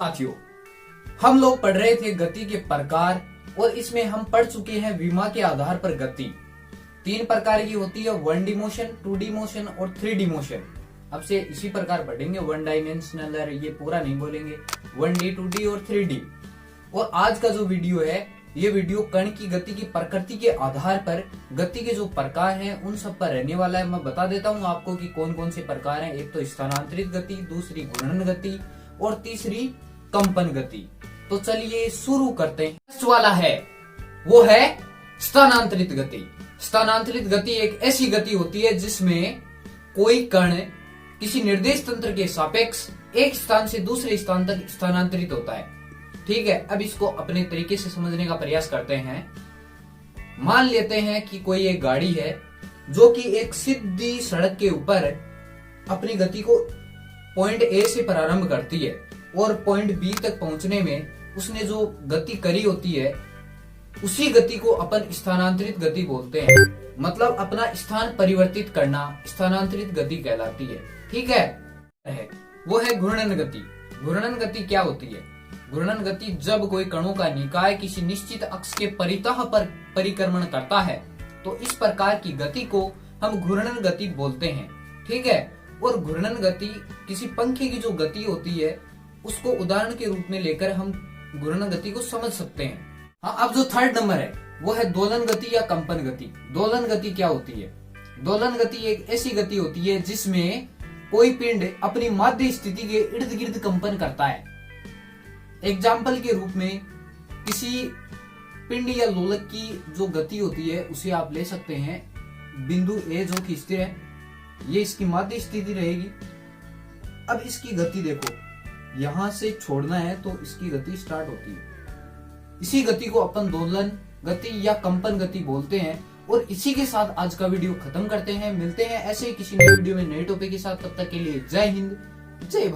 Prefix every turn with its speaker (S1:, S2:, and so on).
S1: साथियों, हम लोग पढ़ रहे थे गति के प्रकार और इसमें हम पढ़ चुके हैं विमा के आधार पर गति 3 प्रकार की होती है। 1D मोशन, 2D मोशन और 3D मोशन। अब से इसी प्रकार पढ़ेंगे, 1 डायमेंशनल, ये पूरा नहीं बोलेंगे, 1D, 2D और 3D। और आज का जो वीडियो है, ये वीडियो कण की गति की प्रकृति के आधार पर गति के जो प्रकार हैं उन सब पर रहने वाला है। मैं बता देता हूँ आपको कि कौन कौन से प्रकार हैं। एक तो स्थानांतरित गति, दूसरी घूर्णन गति और तीसरी कंपन गति। तो चलिए शुरू करते हैं। फर्स्ट वाला है वो है स्थानांतरित गति। स्थानांतरित गति एक ऐसी गति होती है जिसमें कोई कण किसी निर्देश तंत्र के सापेक्ष एक स्थान से दूसरे स्थान तक स्थानांतरित होता है। ठीक है, अब इसको अपने तरीके से समझने का प्रयास करते हैं। मान लेते हैं कि कोई एक गाड़ी है जो कि एक सीधी सड़क के ऊपर अपनी गति को पॉइंट ए से प्रारंभ करती है और पॉइंट बी तक पहुंचने में उसने जो गति करी होती है उसी गति को अपन स्थानांतरित गति बोलते हैं। मतलब अपना स्थान परिवर्तित करना स्थानांतरित गति कहलाती है। ठीक है, वो है घूर्णन गति। घूर्णन गति क्या होती है? घूर्णन गति जब कोई कणों का निकाय किसी निश्चित अक्ष के परितः पर परिक्रमण करता है तो इस प्रकार की गति को हम घूर्णन गति बोलते हैं। ठीक है, और घूर्णन गति किसी पंखे की जो गति होती है उसको उदाहरण के रूप में लेकर हम घूर्णन गति को समझ सकते हैं। हाँ, अब जो थर्ड नंबर है वो है दोलन गति या कंपन गति। दोलन गति क्या होती है? दोलन गति एक ऐसी गति होती है जिसमें कोई पिंड अपनी माध्य स्थिति के इर्द गिर्द कंपन करता है। एग्जाम्पल के रूप में किसी पिंड या लोलक की जो गति होती है उसे आप ले सकते हैं बिंदु ए जो कि स्थिर है, ये इसकी माध्य स्थिति रहेगी। अब इसकी गति देखो, यहां से छोड़ना है तो इसकी गति स्टार्ट होती है। इसी गति को अपन दोलन गति या कंपन गति बोलते हैं। और इसी के साथ आज का वीडियो खत्म करते हैं। मिलते हैं ऐसे ही किसी नए वीडियो में नए टॉपिक के साथ। तब तक के लिए जय हिंद, जय भारत।